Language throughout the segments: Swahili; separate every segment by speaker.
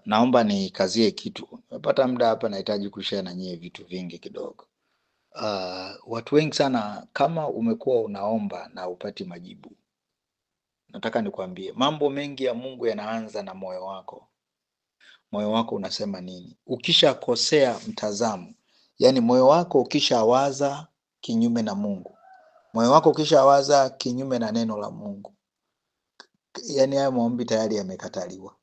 Speaker 1: Naomba nikazie kitu. Nimepata muda hapa, nahitaji kushare na nyie vitu vingi kidogo. Watu wengi sana, kama umekuwa unaomba na upati majibu, nataka nikwambie mambo mengi ya Mungu yanaanza na moyo wako. Moyo wako unasema nini? Ukishakosea mtazamo, yaani moyo wako ukishawaza kinyume na Mungu, moyo wako ukishawaza kinyume na neno la Mungu, yaani hayo maombi tayari yamekataliwa,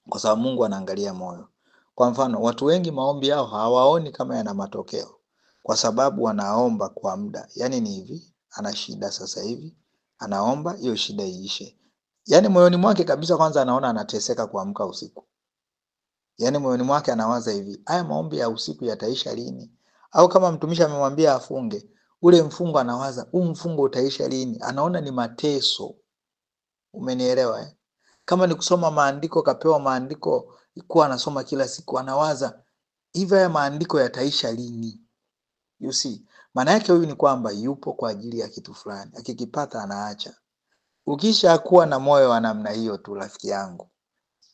Speaker 1: kwa sababu Mungu anaangalia moyo. Kwa mfano, watu wengi maombi yao hawaoni kama yana matokeo, kwa sababu wanaomba kwa muda. Yaani ni hivi, ana shida sasa hivi, anaomba hiyo shida iishe. Yaani moyoni mwake kabisa kwanza anaona anateseka kuamka usiku. Yaani moyoni mwake anawaza hivi, haya maombi ya usiku yataisha lini? Au kama mtumishi amemwambia afunge, ule mfungo anawaza, huu mfungo utaisha lini? Anaona ni mateso. Umenielewa eh? Kama ni kusoma maandiko, kapewa maandiko kuwa anasoma kila siku, anawaza hivi, haya maandiko yataisha lini? You see, maana yake huyu ni kwamba yupo kwa ajili ya kitu fulani, akikipata anaacha. Ukisha kuwa na moyo wa namna hiyo tu, rafiki yangu,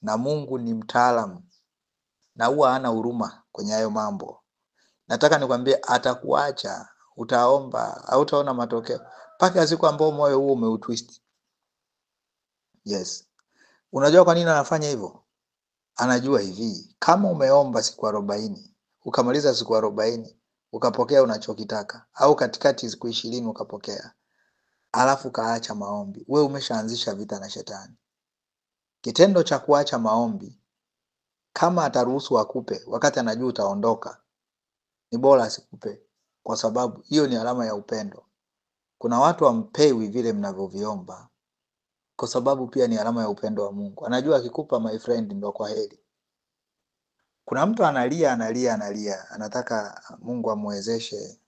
Speaker 1: na Mungu ni mtaalamu na huwa hana huruma kwenye hayo mambo, nataka nikwambie atakuacha. Utaomba au utaona matokeo mpaka siku ambao moyo huo umeutwist. Yes. Unajua kwa nini anafanya hivyo? Anajua hivi, kama umeomba siku 40, ukamaliza siku 40, ukapokea unachokitaka, au katikati siku 20 ukapokea, alafu kaacha maombi, we umeshaanzisha vita na shetani. Kitendo cha kuacha maombi, kama ataruhusu akupe wakati anajua utaondoka, ni bora asikupe, kwa sababu hiyo ni alama ya upendo. Kuna watu hampewi vile mnavyoviomba, kwa sababu pia ni alama ya upendo wa Mungu. Anajua akikupa, my friend, ndo kwa heri. Kuna mtu analia, anataka Mungu amwezeshe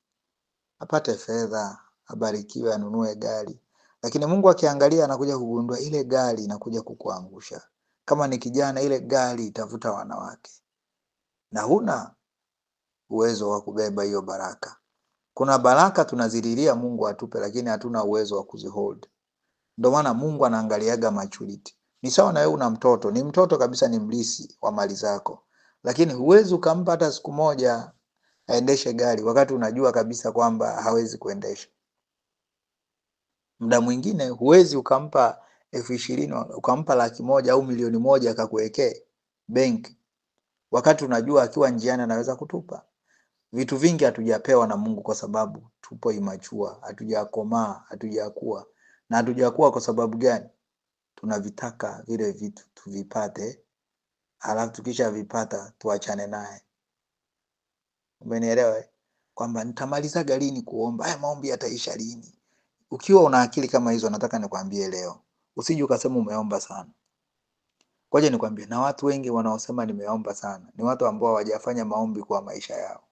Speaker 1: apate fedha, abarikiwe, anunue gari, lakini Mungu akiangalia anakuja kugundua ile gari inakuja kukuangusha. Kama ni kijana, ile gari itavuta wanawake na huna uwezo wa kubeba hiyo baraka. Kuna baraka tunazililia Mungu atupe, lakini hatuna uwezo wa kuzihold. Ndio maana Mungu anaangaliaga maturity. Ni sawa na wewe una mtoto, ni mtoto kabisa, ni mlisi wa mali zako, lakini huwezi ukampa hata siku moja aendeshe gari wakati unajua kabisa kwamba hawezi kuendesha. Muda mwingine huwezi ukampa 20,000 ukampa 100,000 au 1,000,000 akakuwekee benki wakati unajua akiwa njiani anaweza kutupa. Vitu vingi hatujapewa na Mungu kwa sababu tupo immature, hatujakomaa, hatujakuwa. Na hatujakuwa kwa sababu gani? Tunavitaka vile vitu tuvipate, alafu tukisha vipata tuachane naye. Umenielewa? Kwamba nitamaliza lini kuomba, haya maombi yataisha lini? Ukiwa una akili kama hizo, nataka nikwambie leo, usije ukasema umeomba sana. Ngoja nikwambie, na watu wengi wanaosema nimeomba sana ni watu ambao hawajafanya maombi kwa maisha yao.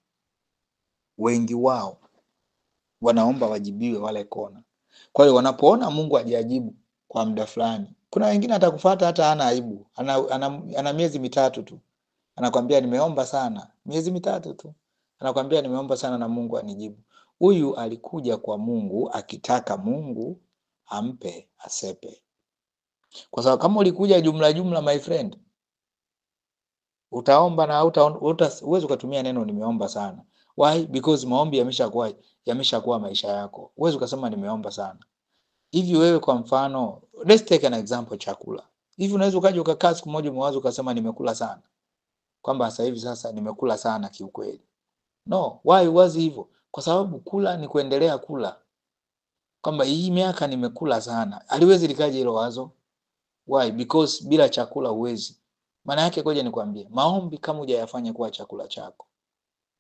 Speaker 1: Wengi wao wanaomba wajibiwe wale kona. Kwa hiyo wanapoona Mungu hajajibu kwa muda fulani, kuna wengine atakufuata hata hana aibu, ana miezi mitatu tu, anakwambia nimeomba sana, miezi mitatu tu, anakwambia nimeomba sana na Mungu anijibu. Huyu alikuja kwa Mungu akitaka Mungu ampe asepe. Kwa sababu kama ulikuja jumla, my friend, utaomba na uwezi ukatumia neno nimeomba sana. Why? Because maombi yameshakuwa maisha yako. Uwezi ukasema nimeomba sana. Hivi wewe kwa mfano, let's take an example, chakula. Hivi unaweza ukaja ukakaa siku moja umewaza ukasema nimekula sana, kwamba sasa hivi sasa nimekula sana kiukweli? No, why wazi hivyo? Kwa sababu kula ni kuendelea kula, kwamba hii miaka nimekula sana. Aliwezi likaje hilo wazo? Why? Because bila chakula huwezi. Maana yake ngoja nikwambie, maombi kama hujayafanya kuwa chakula chako,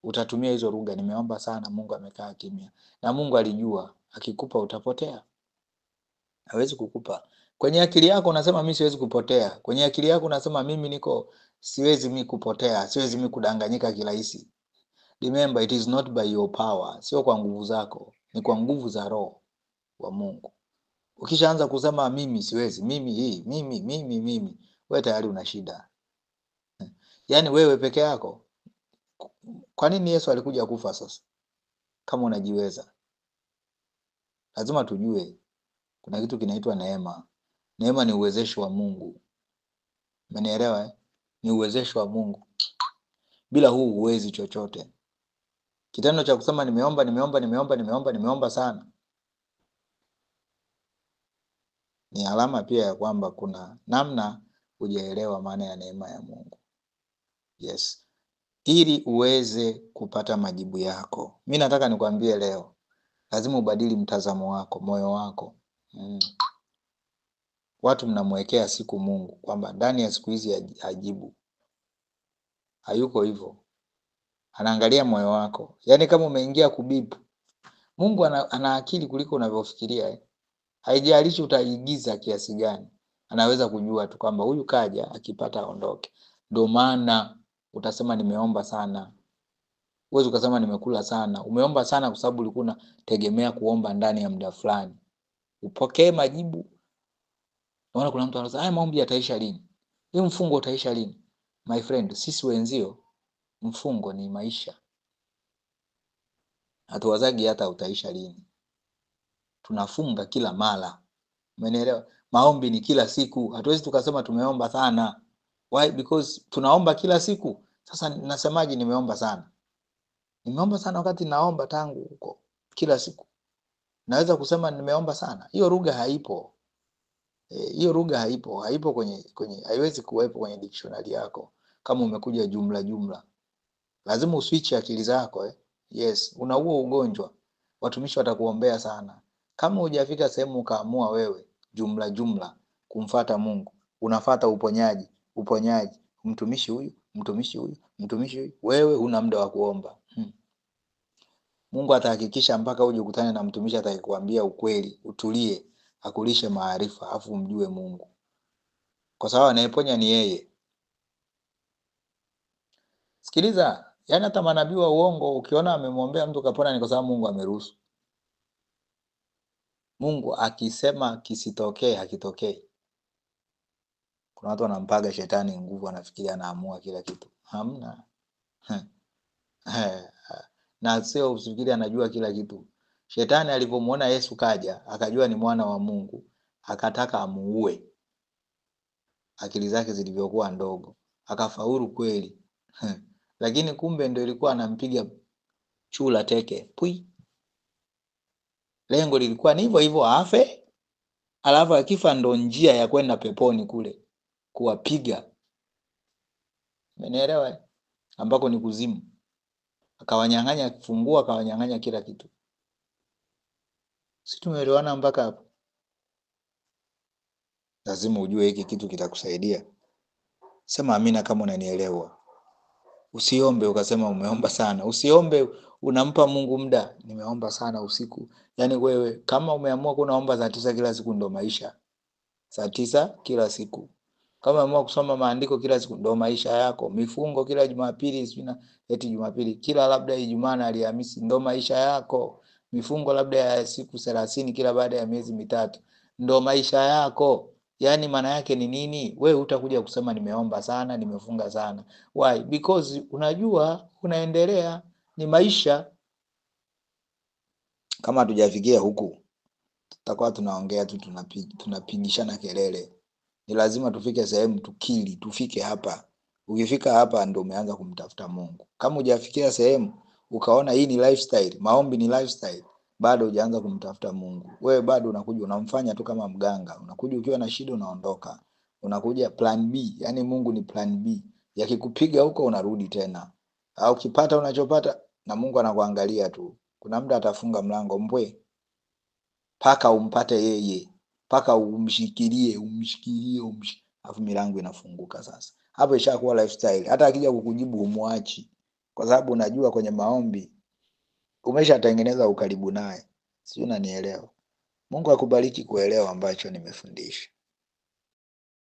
Speaker 1: utatumia hizo lugha, nimeomba sana, Mungu amekaa kimya. Na Mungu alijua akikupa utapotea. Hawezi kukupa. Kwenye akili yako unasema mimi siwezi kupotea. Kwenye akili yako unasema siwezi mimi kupotea, siwezi mimi kudanganyika kirahisi. Remember, it is not by your power, sio kwa nguvu zako, ni kwa nguvu za Roho wa Mungu. Ukishaanza kusema mimi siwezi, mimi, wewe tayari una shida. Yaani wewe peke yako. Kwa nini Yesu alikuja kufa sasa? Kama unajiweza. Lazima tujue kuna kitu kinaitwa neema. Neema ni uwezesho wa Mungu. Umenielewa eh? Ni uwezesho wa Mungu. Bila huu huwezi chochote. Kitendo cha kusema nimeomba sana ni alama pia ya kwamba kuna namna hujaelewa maana ya neema ya Mungu. Yes. Ili uweze kupata majibu yako, mimi nataka nikwambie leo, lazima ubadili mtazamo wako, moyo wako. Watu mnamwekea siku Mungu kwamba ndani ya siku hizi ajibu. Hayuko hivyo. Anaangalia moyo wako. Yaani kama umeingia kubipu, Mungu ana akili kuliko unavyofikiria eh. Haijalishi utaigiza kiasi gani. Anaweza kujua tu kwamba huyu kaja akipata aondoke. Ndio maana utasema nimeomba sana. Huwezi ukasema nimekula sana. Umeomba sana kwa sababu ulikuwa unategemea kuomba ndani ya muda fulani. Upokee majibu. Naona kuna mtu anasema, "Haya maombi yataisha lini? Hii mfungo utaisha lini?" My friend, sisi wenzio mfungo ni maisha. Hatuwazagi hata utaisha lini. Tunafunga kila mara. Umenielewa? Maombi ni kila siku. Hatuwezi tukasema tumeomba sana. Why? Because tunaomba kila siku. Sasa nasemaje nimeomba sana? Nimeomba sana wakati naomba tangu huko kila siku. Naweza kusema nimeomba sana. Hiyo lugha haipo. Hiyo lugha haipo kwenye haiwezi kuwepo kwenye dictionary yako kama umekuja jumla. Lazima uswitch akili zako Yes, una huo ugonjwa. Watumishi watakuombea sana. Kama hujafika sehemu ukaamua wewe jumla kumfuata Mungu, unafuata uponyaji, mtumishi huyu, wewe huna muda wa kuomba. Mungu atahakikisha mpaka uje ukutane na mtumishi atakayekuambia ukweli, utulie, akulishe maarifa, afu umjue Mungu. Kwa sababu anayeponya ni yeye. Sikiliza, yani hata manabii wa uongo ukiona amemwombea mtu kapona ni kwa sababu Mungu ameruhusu. Mungu akisema kisitokee hakitokei. Kuna watu wanampaga shetani nguvu, anafikiria anaamua kila kitu. Hamna. Na sio usifikiri anajua kila kitu. Shetani alipomuona Yesu kaja, akajua ni mwana wa Mungu, akataka amuue. Akili zake zilivyokuwa ndogo, akafaulu kweli. Lakini kumbe ndio ilikuwa anampiga chula teke. Pui. Lengo lilikuwa ni hivyo afe. Alafu akifa ndo njia ya kwenda peponi kule kuwapiga. Umenielewa? Ambako ni kuzimu. Akawanyang'anya funguo, akawanyang'anya kila kitu. Sisi tumeelewana mpaka hapo? Lazima ujue hiki kitu kitakusaidia. Sema amina kama unanielewa. Usiombe ukasema umeomba sana. Usiombe unampa Mungu muda. Nimeomba sana usiku. Yaani wewe kama umeamua kunaomba saa 9 kila siku ndo maisha. Saa 9 kila siku. Kama umeamua kusoma maandiko kila siku ndo maisha yako. Mifungo kila Jumapili, Jumapili, kila labda Ijumaa na Alhamisi ndo maisha yako. Mifungo labda ya siku 30 kila baada ya miezi mitatu ndo maisha yako. Yaani maana yake ni nini? Wewe utakuja kusema nimeomba sana, nimefunga sana. Why? Because unajua unaendelea, ni maisha. Kama hatujafikia huku, tutakuwa tunaongea tu, tunapigishana kelele. Ni lazima tufike sehemu tukili, tufike hapa. Ukifika hapa ndio umeanza kumtafuta Mungu. Kama hujafikia sehemu ukaona hii ni lifestyle, maombi ni lifestyle, bado hujaanza kumtafuta Mungu. Wewe bado unakuja unamfanya tu kama mganga. Unakuja ukiwa na shida unaondoka. Unakuja plan B, yani Mungu ni plan B. Yakikupiga huko unarudi tena. Au ukipata unachopata na Mungu anakuangalia tu. Kuna muda atafunga mlango mbwe. Paka umpate yeye. Paka umshikilie, alafu milango inafunguka sasa. Hapo ishakuwa lifestyle. Hata akija kukujibu humwachi. Kwa sababu unajua kwenye maombi umeshatengeneza ukaribu naye. Sio, unanielewa? Mungu akubariki kuelewa ambacho nimefundisha.